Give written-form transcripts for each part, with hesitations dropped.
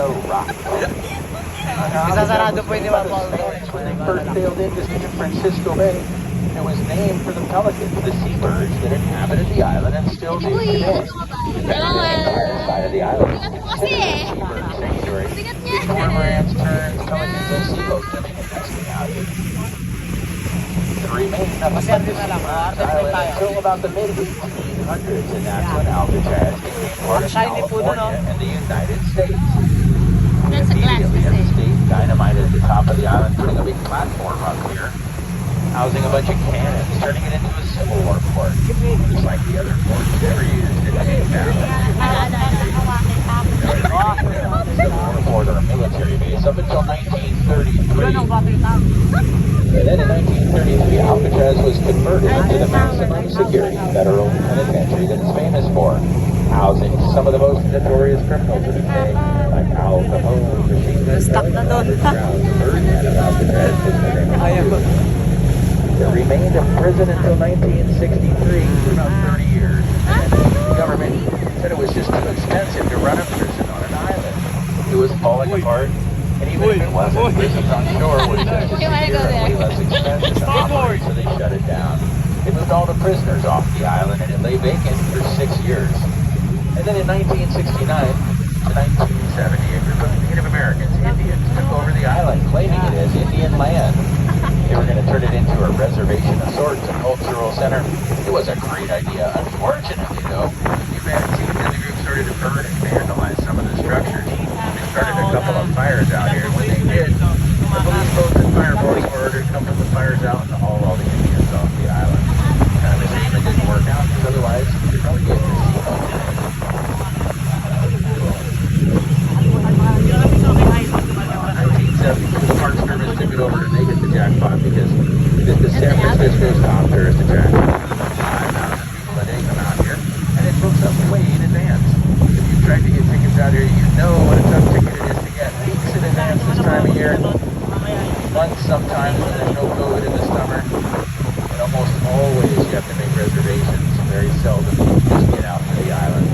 Yellow Rock. Isasarado po yung When they first sailed into San Francisco Bay, it was named for the pelicans, the seabirds that inhabited the island and still do today. The entire side of the island is considered a seabird sanctuary. Cormorants, terns, pelicans, and seagulls living and nesting out here. To remain up on the island until about the mid-1800s, and that's when Alcatraz became part of California and the United States. Immediately at the state dynamited the top of the island, putting a big platform up here, housing a bunch of cannons, turning it into a Civil War port, just like the other ports ever used in any battle. Port or a military base up until 1933. And then in 1933, Alcatraz was converted into the maximum security federal penitentiary that it's famous for, housing some of the most notorious criminals of the day, like Al Capone, machine gun It remained in prison until 1963 for about 30 years. And the government said it was just too expensive to run a prison on an island. It was falling apart. And even if it wasn't, prisons on shore were just as secure and way less expensive to operate, so they shut it down. They moved all the prisoners off the island, and it lay vacant for 6 years. And then in 1969 to 1970, a group of Native Americans, Indians, took over the island, claiming it as Indian land. They were going to turn it into a reservation of sorts, a cultural center. It was a great idea. Unfortunately, though, humanity and the group started to burn and vandalize some of the structures. They started a couple of fires out here. When they did, the police boats and fire boats were ordered to come put the fires out and haul all the Indians off the island. Kind of a shame it didn't work out, because otherwise, you'd probably get to see them. The Park Service took it over and they hit the jackpot because the San Francisco's top tourist attraction. 5,000 people a day come out here, and it books up way in advance. If you tried to get tickets out here, you know what a tough ticket it is to get. Weeks in advance this time of year, months sometimes when there's no COVID in the summer, and almost always you have to make reservations. Very seldom you just get out to the island.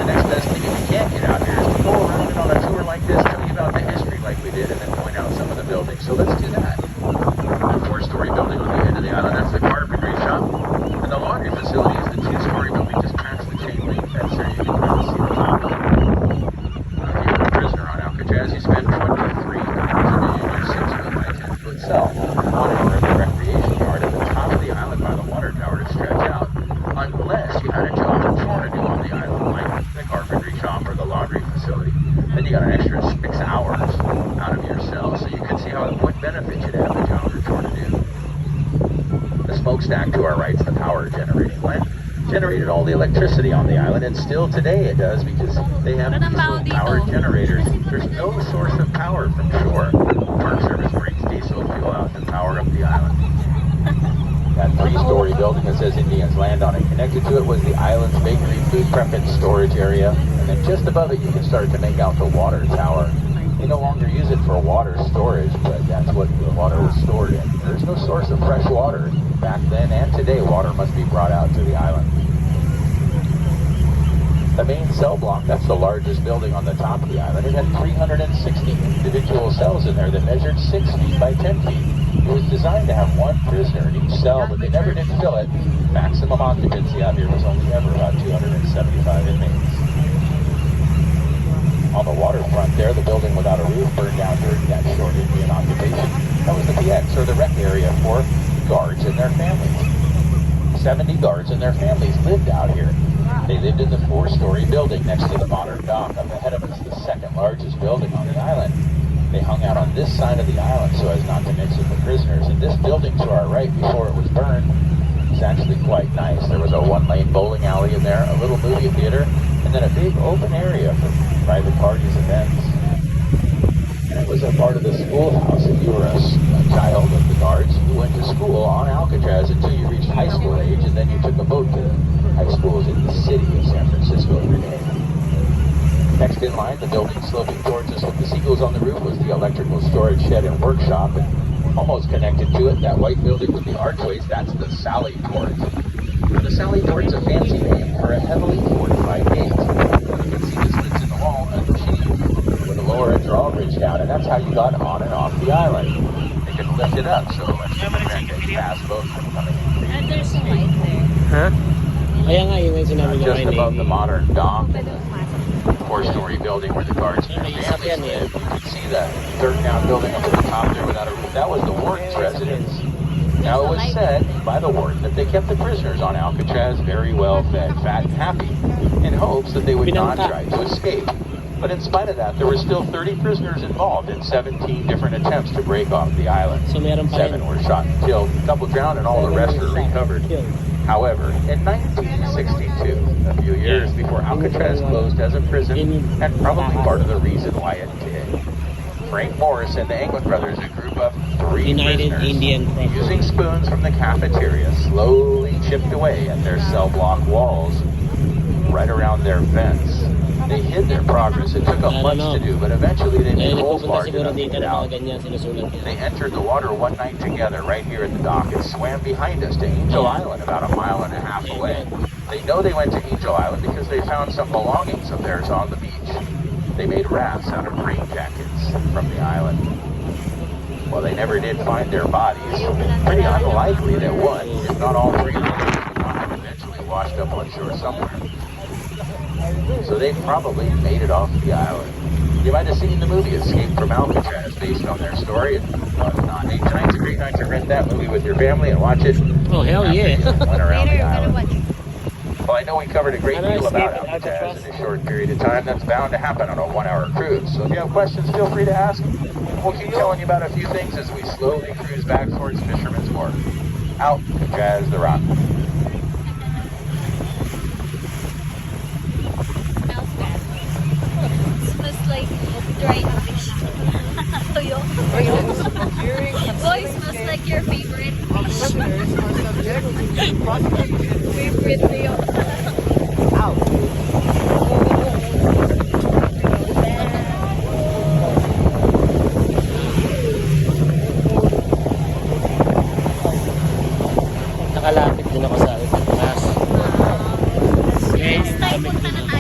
The next best thing if you can't get out here is to go around and on a tour like this, tell you about the history like we did, and then point out some of the buildings. So let's do that. A 4-story building on the end of the island, that's the carpentry shop. And the laundry facility is the 2-story building just past the chain link fence there. You can kind of see the top of it. If you're a prisoner on Alcatraz, you spend $23 a day in your 6-foot by 10-foot cell. 1 hour in the recreation yard at the top of the island by the water tower to stretch out. Unless you had a job on shore to do on the island, like the carpentry shop or the laundry facility. Then you got an extra 6 hours out of your cell, so you can see what benefit you'd have a job on shore to do. The smokestack to our right is the power generating plant. Generated all the electricity on the island, and still today it does, because they have diesel power generators. There's no source of power from shore. The Park Service brings diesel fuel out to power up the island. That 3-story building that says Indians land on it, connected to it was the island's bakery, food prep, and storage area. And then just above it, you can start to make out the water tower. They no longer use it for water storage, but that's what the water was stored in. There's no source of fresh water. Back then and today, water must be brought out to the island. The main cell block, that's the largest building on the top of the island. It had 360 individual cells in there that measured 6 feet by 10 feet. It was designed to have 1 prisoner in each cell, but they never did fill it. Maximum occupancy out here was only ever about 275 inmates. On the waterfront there, the building without a roof burned down during that short Indian occupation. That was the PX, or the rec area for guards and their families. 70 guards and their families lived out here. They lived in the 4-story building next to the modern dock. Up ahead of us, the 2nd largest building on the island. They hung out on this side of the island so as not to mix with the prisoners. And this building to our right, before it was burned, was actually quite nice. There was a 1-lane bowling alley in there, a little movie theater, and then a big open area for private parties, events. And it was a part of the schoolhouse. If you were a child of the guards, you went to school on Alcatraz until you reached high school age, and then you took a boat to high schools in the city of San Francisco every day. Next in line, the building sloping towards us with the seagulls on the roof, was the electrical storage shed and workshop. And almost connected to it, that white building with the archways, that's the Sally Port. The Sally Port's a fancy name for a heavily fortified gate. You can see the slits in the wall that's how you got on and off the island. They could lift it up, so let's prevent a fast boat from coming in. And there's a light there. Ha? Kaya nga yung sinabi niya Just kayo above the modern dock, Pwede pumasok. four-story building where the guards and their families live. You can see that dirt-down building up at the top there without a roof. That was the warden's residence. Now, it was said by the warden that they kept the prisoners on Alcatraz very well fed, fat, and happy, in hopes that they would not try to escape. But in spite of that, there were still 30 prisoners involved in 17 different attempts to break off the island. So meron pa rin. 7 were shot and killed, a couple drowned, and all the rest were recovered. However, in 1962, a few years before Alcatraz closed as a prison, and probably part of the reason why it did, Frank Morris and the Anglin brothers, a group of 3 United prisoners, Indian Front. using spoons from the cafeteria, slowly chipped away at their cell block walls right around their vents. They hid their progress. It took them much to do, but eventually they made holes large enough to get out. They entered the water one night together right here at the dock and swam behind us to Angel Island, about a mile and a half away. They know they went to Angel Island because they found some belongings of theirs on the beach. They made rafts out of rain jackets from the island. Well, they never did find their bodies. Pretty unlikely that one, if not all 3 of them, would not have eventually washed up on shore somewhere. So they probably made it off the island. You might have seen the movie Escape from Alcatraz based on their story. Hey, tonight's a great night to rent that movie with your family and watch it. Oh, hell yeah. Went around the Later, we're gonna island. watch. Well, I know we covered a great deal about Escape Alcatraz in a short period of time. That's bound to happen on a 1-hour cruise. So if you have questions, feel free to ask. We'll keep telling you about a few things as we slowly cruise back towards Fisherman's Wharf. Alcatraz the Rock. Smells bad. Smells like dried fish. Toyo. Boy, smells like your favorite fish. Favorite toyo. Nakalapit din ako sa Alcatraz. Okay, Next time punta na tayo